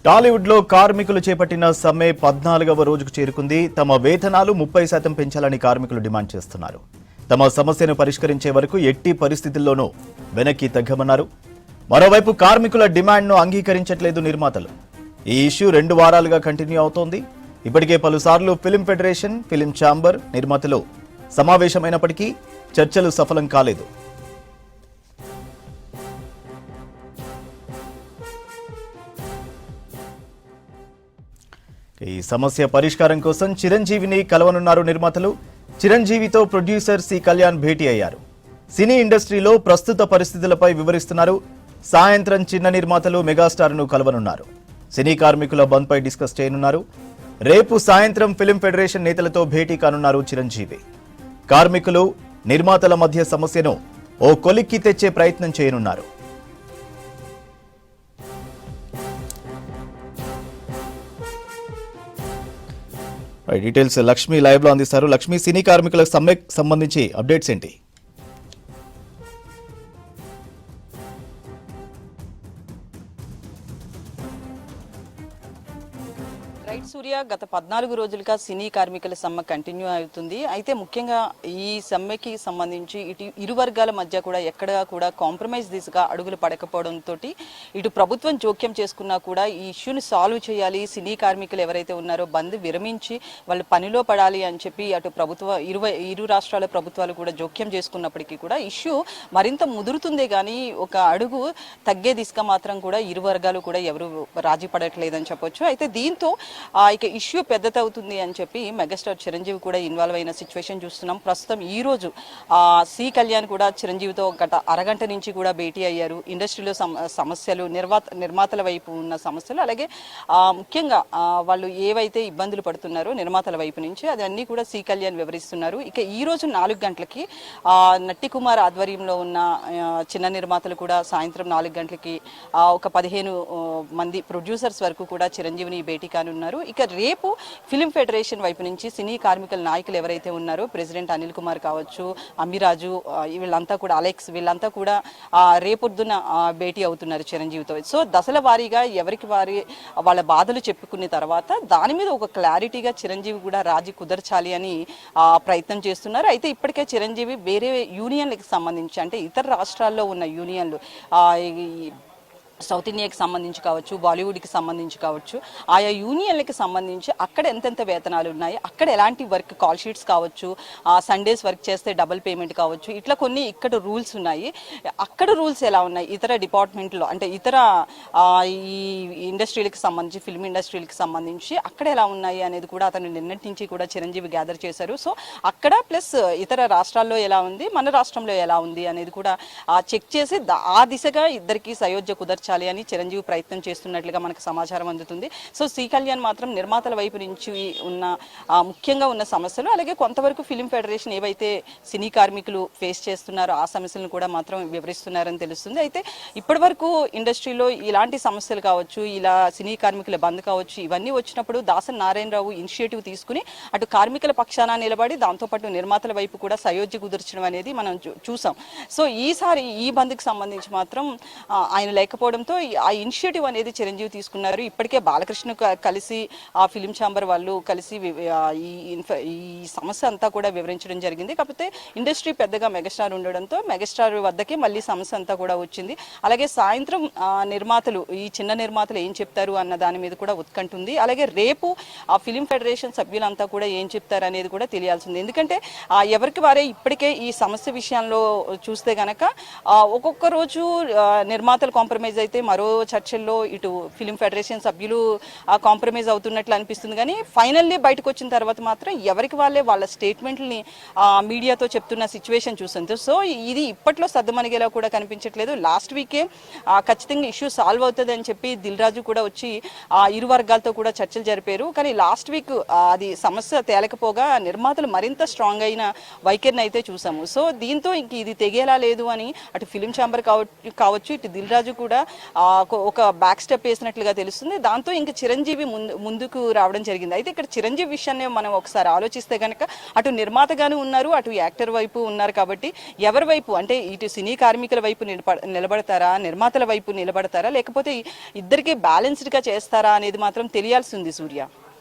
టాలీవుడ్ లో కార్మికులు చేపట్టిన సమ్మె 14వ రోజుకు చేరుకుంది. తమ వేతనాలు 30% పెంచాలని కార్మికులు డిమాండ్ చేస్తున్నారు. తమ సమస్యను పరిష్కరించే వరకు ఎట్టి పరిస్థితుల్లోనూ వెనక్కి తగ్గమన్నారు. మరోవైపు కార్మికుల డిమాండ్ను అంగీకరించట్లేదు నిర్మాతలు. ఈ ఇష్యూ 2 వారాలుగా కంటిన్యూ అవుతోంది. ఇప్పటికే పలుసార్లు ఫిల్మ్ ఫెడరేషన్, ఫిల్మ్ ఛాంబర్ నిర్మాతలు సమావేశమైనప్పటికీ చర్చలు సఫలం కాలేదు. ఈ సమస్య పరిష్కారం కోసం చిరంజీవిని కలవనున్నారు నిర్మాతలు. చిరంజీవితో ప్రొడ్యూసర్ సి కళ్యాణ్ భేటీ అయ్యారు. సినీ ఇండస్ట్రీలో ప్రస్తుత పరిస్థితులపై వివరిస్తున్నారు. సాయంత్రం చిన్న నిర్మాతలు మెగాస్టార్ను కలవనున్నారు. సినీ కార్మికుల బంద్పై డిస్కస్ చేయనున్నారు. రేపు సాయంత్రం ఫిల్మ్ ఫెడరేషన్ నేతలతో భేటీ కానున్నారు చిరంజీవి. కార్మికులు, నిర్మాతల మధ్య సమస్యను ఓ కొలిక్కి తెచ్చే ప్రయత్నం చేయనున్నారు. డీటెయిల్స్ లక్ష్మి లైవ్ లో అందిస్తారు. లక్ష్మి, సినీ కార్మికులకు సమ్మెకు సంబంధించి అప్డేట్స్ ఏంటి? రైట్ సూర్య, గత 14 రోజులుగా సినీ కార్మికుల సమ్మె కంటిన్యూ అవుతుంది. అయితే ముఖ్యంగా ఈ సమ్మెకి సంబంధించి ఇరు వర్గాల మధ్య కూడా ఎక్కడా కూడా కాంప్రమైజ్ దిశగా అడుగులు పడకపోవడంతో ఇటు ప్రభుత్వం జోక్యం చేసుకున్నా కూడా ఈ ఇష్యూని సాల్వ్ చేయాలి, సినీ కార్మికులు ఎవరైతే ఉన్నారో బంద్ విరమించి వాళ్ళు పనిలో పడాలి అని చెప్పి అటు ఇరు రాష్ట్రాల ప్రభుత్వాలు కూడా జోక్యం చేసుకున్నప్పటికీ కూడా ఇష్యూ మరింత ముదురుతుందే కానీ ఒక అడుగు తగ్గే దిశగా మాత్రం కూడా ఇరు వర్గాలు కూడా ఎవరు రాజీ పడట్లేదని చెప్పొచ్చు. అయితే దీంతో ఇక ఇష్యూ పెద్దదవుతుంది అని చెప్పి మెగాస్టార్ చిరంజీవి కూడా ఇన్వాల్వ్ అయిన సిచ్యువేషన్ చూస్తున్నాం. ప్రస్తుతం ఈ రోజు సి కళ్యాణ్ కూడా చిరంజీవితో గత అరగంట నుంచి కూడా భేటీ అయ్యారు. ఇండస్ట్రీలో సమస్యలు, నిర్మాతల వైపు ఉన్న సమస్యలు, అలాగే ముఖ్యంగా వాళ్ళు ఏవైతే ఇబ్బందులు పడుతున్నారో నిర్మాతల వైపు నుంచి అదన్నీ కూడా సి కళ్యాణ్ వివరిస్తున్నారు. ఇక ఈ రోజు 4 గంటలకి నట్టి కుమార్ ఆధ్వర్యంలో ఉన్న చిన్న నిర్మాతలు కూడా సాయంత్రం 4 గంటలకి ఒక 15 మంది ప్రొడ్యూసర్స్ వరకు కూడా చిరంజీవిని భేటీ కానున్నారు. ఇక రేపు ఫిల్మ్ ఫెడరేషన్ వైపు నుంచి సినీ కార్మికుల నాయకులు ఎవరైతే ఉన్నారో ప్రెసిడెంట్ అనిల్ కుమార్ కావచ్చు, అమ్మిరాజు, వీళ్ళంతా కూడా అలెక్స్, వీళ్ళంతా కూడా రేపొద్దున భేటీ అవుతున్నారు చిరంజీవితో. సో దశల వారీగా ఎవరికి వారి వాళ్ళ బాధలు చెప్పుకున్న తర్వాత దాని మీద ఒక క్లారిటీగా చిరంజీవి కూడా రాజీ కుదర్చాలి అని ప్రయత్నం చేస్తున్నారు. అయితే ఇప్పటికే చిరంజీవి వేరే యూనియన్లకు సంబంధించి, అంటే ఇతర రాష్ట్రాల్లో ఉన్న యూనియన్లు, సౌత్ ఇండియాకి సంబంధించి కావచ్చు, బాలీవుడ్కి సంబంధించి కావచ్చు, ఆయా యూనియన్లకి సంబంధించి అక్కడ ఎంతెంత వేతనాలు ఉన్నాయి, అక్కడ ఎలాంటి వర్క్, కాల్ షీట్స్ కావచ్చు, సండేస్ వర్క్ చేస్తే డబుల్ పేమెంట్ కావచ్చు, ఇట్లా కొన్ని ఇక్కడ రూల్స్ ఉన్నాయి. అక్కడ రూల్స్ ఎలా ఉన్నాయి ఇతర డిపార్ట్మెంట్లో, అంటే ఇతర ఈ ఇండస్ట్రీలకు సంబంధించి, ఫిల్మ్ ఇండస్ట్రీలకు సంబంధించి అక్కడ ఎలా ఉన్నాయి అనేది కూడా అతను నిన్నటి నుంచి కూడా చిరంజీవి గ్యాదర్ చేశారు. సో అక్కడ ప్లస్ ఇతర రాష్ట్రాల్లో ఎలా ఉంది, మన రాష్ట్రంలో ఎలా ఉంది అనేది కూడా చెక్ చేసి ఆ దిశగా ఇద్దరికి సయోధ్య కుదర్చాలి అని చిరంజీవి ప్రయత్నం చేస్తున్నట్లుగా మనకు సమాచారం అందుతుంది. సో సి కళ్యాణ్ మాత్రం నిర్మాతల వైపు నుంచి ఉన్న ముఖ్యంగా ఉన్న సమస్యలు, అలాగే కొంతవరకు ఫిల్మ్ ఫెడరేషన్ ఏవైతే సినీ కార్మికులు ఫేస్ చేస్తున్నారో ఆ సమస్యలను కూడా మాత్రం వివరిస్తున్నారని తెలుస్తుంది. అయితే ఇప్పటి వరకు ఇండస్ట్రీలో ఇలాంటి సమస్యలు కావచ్చు, ఇలా సినీ కార్మికుల బంద్ కావచ్చు, ఇవన్నీ వచ్చినప్పుడు దాసన్ నారాయణరావు ఇనిషియేటివ్ తీసుకుని అటు కార్మికుల పక్షాన నిలబడి దాంతోపాటు నిర్మాతల వైపు కూడా సయోధ్య కుదర్చడం అనేది మనం చూసాం. సో ఈసారి ఈ బంద్కి సంబంధించి మాత్రం ఆయన లేకపోవడం ఆ ఇనిషియేటివ్ అనేది చిరంజీవి తీసుకున్నారు. ఇప్పటికే బాలకృష్ణ కలిసి ఆ ఫిలిం ఛాంబర్ వాళ్ళు కలిసి ఈ సమస్య అంతా కూడా వివరించడం జరిగింది. కాకపోతే ఇండస్ట్రీ పెద్దగా మెగాస్టార్ ఉండడంతో మెగాస్టార్ వద్దకే మళ్ళీ సమస్య అంతా కూడా వచ్చింది. అలాగే సాయంత్రం నిర్మాతలు, ఈ చిన్న నిర్మాతలు ఏం చెప్తారు అన్న దాని మీద కూడా ఉత్కంఠ ఉంది. అలాగే రేపు ఆ ఫిలిం ఫెడరేషన్ సభ్యులంతా కూడా ఏం చెప్తారు అనేది కూడా తెలియాల్సింది. ఎందుకంటే ఎవరికి వారే ఇప్పటికే ఈ సమస్య విషయంలో చూస్తే గనక ఒక్కొక్క రోజు నిర్మాతలు కాంప్రమైజ్ అయితే మరో చర్చల్లో ఇటు ఫిలిం ఫెడరేషన్ సభ్యులు కాంప్రమైజ్ అవుతున్నట్లు అనిపిస్తుంది. కానీ ఫైనల్లీ బయటకు వచ్చిన తర్వాత మాత్రం ఎవరికి వాళ్ళే వాళ్ళ స్టేట్మెంట్ని మీడియాతో చెప్తున్న సిచ్యువేషన్ చూస్తుంది. సో ఇది ఇప్పట్లో సర్దుమణిగేలా కూడా కనిపించట్లేదు. లాస్ట్ వీకే ఖచ్చితంగా ఇష్యూ సాల్వ్ అవుతుంది అని చెప్పి దిల్ రాజు కూడా వచ్చి ఇరు వర్గాలతో కూడా చర్చలు జరిపారు. కానీ లాస్ట్ వీక్ అది సమస్య తేలకపోగా నిర్మాతలు మరింత స్ట్రాంగ్ అయిన వైఖరిని అయితే చూసాము. సో దీంతో ఇంక ఇది తెగేలా లేదు అని అటు ఫిలిం ఛాంబర్ కావచ్చు, ఇటు దిల్ రాజు కూడా ఒక బ్యాక్ స్టెప్ వేసినట్లుగా తెలుస్తుంది. దాంతో ఇంకా చిరంజీవి ముందుకు రావడం జరిగింది. అయితే ఇక్కడ చిరంజీవి విషయాన్ని మనం ఒకసారి ఆలోచిస్తే కనుక అటు నిర్మాతగాను ఉన్నారు, అటు యాక్టర్ వైపు ఉన్నారు. కాబట్టి ఎవరి వైపు అంటే ఇటు సినీ కార్మికుల వైపు నిలబడతారా, నిర్మాతల వైపు నిలబడతారా, లేకపోతే ఇద్దరికి బ్యాలెన్స్డ్ గా చేస్తారా అనేది మాత్రం తెలియాల్సి ఉంది సూర్య.